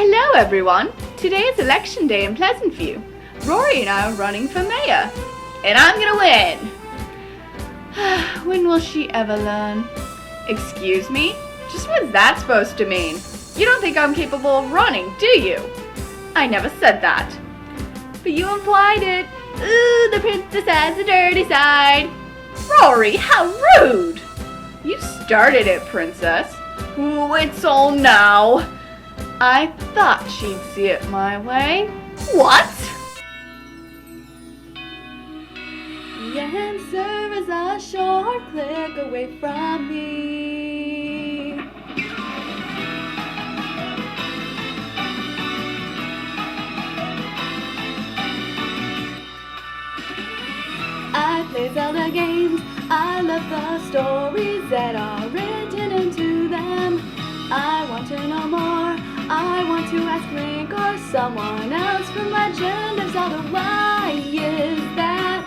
Hello everyone! Today is election day in Pleasant View. Rory and I are running for mayor. And I'm gonna win! When will she ever learn? Excuse me? Just what's that supposed to mean? You don't think I'm capable of running, do you? I never said that. But you implied it. Ooh, the princess has a dirty side. Rory, how rude! You started it, princess. Ooh, it's all now. I thought she'd see it my way. What? The answer is a short click away from me. I play Zelda games. I love the stories that are written into them. I want to know more. I want to ask Link or someone else from Legend of Zelda, why is that?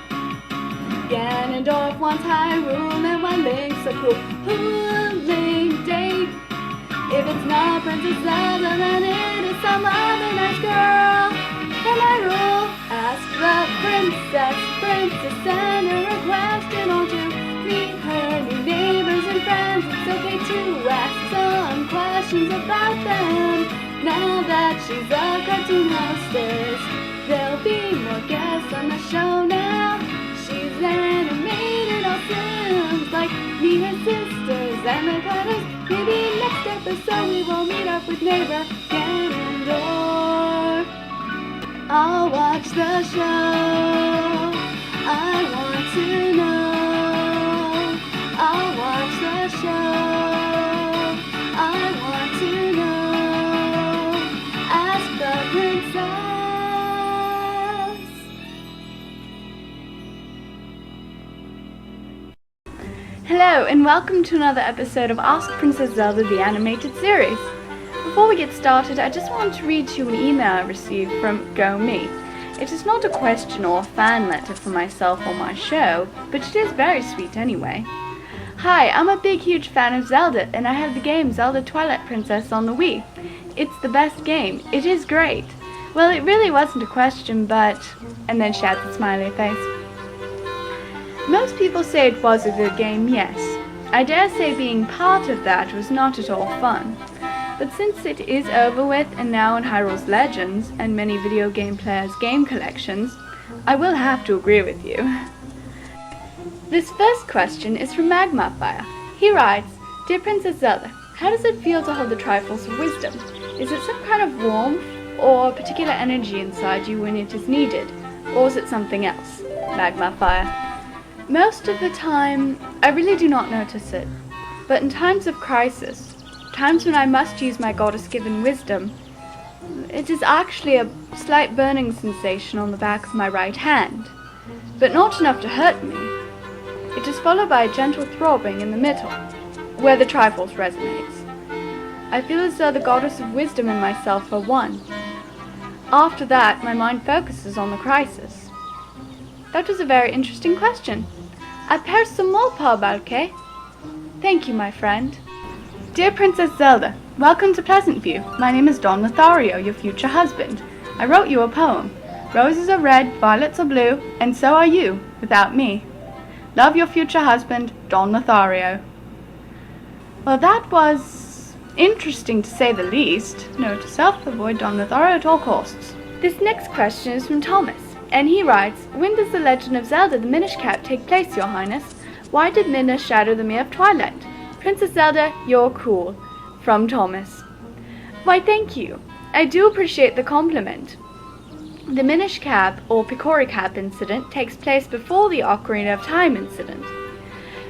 Ganondorf wants Hyrule and why Link's so cool. Who will Link date? If it's not Princess Zelda, then it is some other nice girl from Hyrule. Ask the princess send a request in order to meet her new neighbors and friends. It's okay to ask some questions about them. Now that she's a cartoon hostess, there'll be more guests on the show now. She's animated all Sims like me, her sisters, and the cutters. Maybe next episode we will meet up with neighbor Ganondorf. I'll watch the show. I want to know. I'll watch the show. I want to know. Ask the princess. Hello and welcome to another episode of Ask Princess Zelda, the animated series. Before we get started, I just want to read you an email I received from GoMe. It is not a question or a fan letter for myself or my show, but it is very sweet anyway. Hi, I'm a big huge fan of Zelda, and I have the game Zelda Twilight Princess on the Wii. It's the best game. It is great. Well, it really wasn't a question, but... And then she adds a smiley face. Most people say it was a good game, yes. I dare say being part of that was not at all fun. But since it is over with and now in Hyrule's Legends and many video game players' game collections, I will have to agree with you. This first question is from Magma Fire. He writes, Dear Princess Zelda, how does it feel to hold the Triforce of Wisdom? Is it some kind of warmth or particular energy inside you when it is needed? Or is it something else? Magma Fire. Most of the time, I really do not notice it. But in times of crisis, times when I must use my goddess-given wisdom, it is actually a slight burning sensation on the back of my right hand, but not enough to hurt me. It is followed by a gentle throbbing in the middle, where the Triforce resonates. I feel as though the goddess of wisdom and myself are one. After that, my mind focuses on the crisis. That was a very interesting question. Appear some more, Parbalke. Thank you, my friend. Dear Princess Zelda, welcome to Pleasant View. My name is Don Lothario, your future husband. I wrote you a poem. Roses are red, violets are blue, and so are you, without me. Love your future husband, Don Lothario. Well, that was interesting to say the least. Note to self, avoid Don Lothario at all costs. This next question is from Thomas, and he writes, When does the Legend of Zelda the Minish Cap take place, Your Highness? Why did Midna shadow the Mirror of Twilight? Princess Zelda, you're cool. From Thomas. Why, thank you. I do appreciate the compliment. The Minish Cap, or Picori Cap incident, takes place before the Ocarina of Time incident.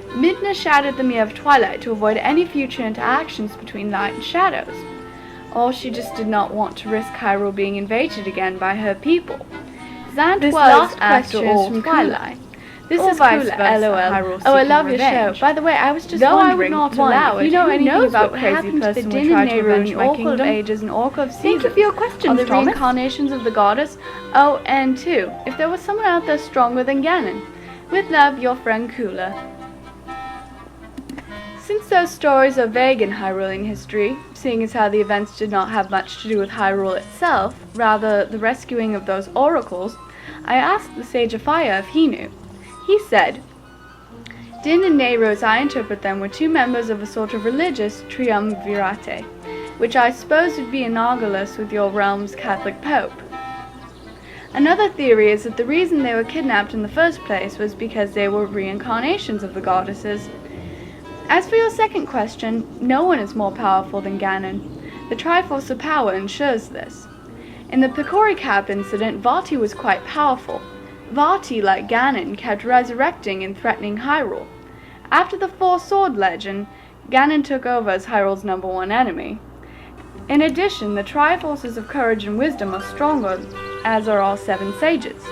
Midna shadowed the Mirror of Twilight to avoid any future interactions between light and shadows. Or she just did not want to risk Hyrule being invaded again by her people. That this was, last question is from Twilight. This is vice versa. LOL. Oh, I love your show. By the way, I was just wondering, I would not allow it. You know anything about crazy person would try to avenge my kingdom? Ages and Orc of Seasons. Thank you for your questions, Thomas. Are the reincarnations of the goddess? Oh, and two, if there was someone out there stronger than Ganon. With love, your friend Kula. Since those stories are vague in Hyrulean history, seeing as how the events did not have much to do with Hyrule itself, rather the rescuing of those oracles, I asked the Sage of Fire if he knew. He said, Din and Nero, as I interpret them, were two members of a sort of religious triumvirate, which I suppose would be analogous with your realm's Catholic Pope. Another theory is that the reason they were kidnapped in the first place was because they were reincarnations of the goddesses. As for your second question, no one is more powerful than Ganon. The Triforce of Power ensures this. In the Picori Cap incident, Vati was quite powerful. Vati, like Ganon, kept resurrecting and threatening Hyrule. After the Four Sword legend, Ganon took over as Hyrule's #1 enemy. In addition, the Triforces of Courage and Wisdom are stronger, as are all 7 sages.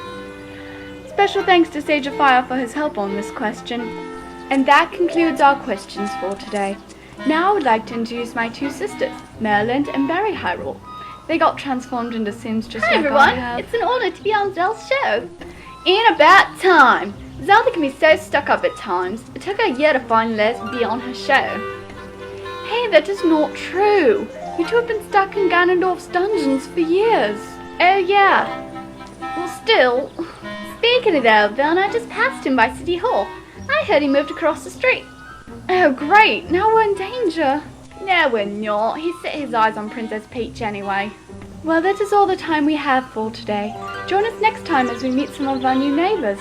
Special thanks to Sage of Fire for his help on this question. And that concludes our questions for today. Now I would like to introduce my 2 sisters, Merlin and Berry Hyrule. They got transformed into Sims just Hi like everyone, I have. it's an honor to be on Zelda's show. In about time! Zelda can be so stuck up at times. It took her a year to finally let us be on her show. Hey, that is not true. You two have been stuck in Ganondorf's dungeons for years. Oh yeah. Well still. Speaking of Elvin, I just passed him by City Hall. I heard he moved across the street. Oh great, now we're in danger. No we're not. He set his eyes on Princess Peach anyway. Well, that is all the time we have for today. Join us next time as we meet some of our new neighbours.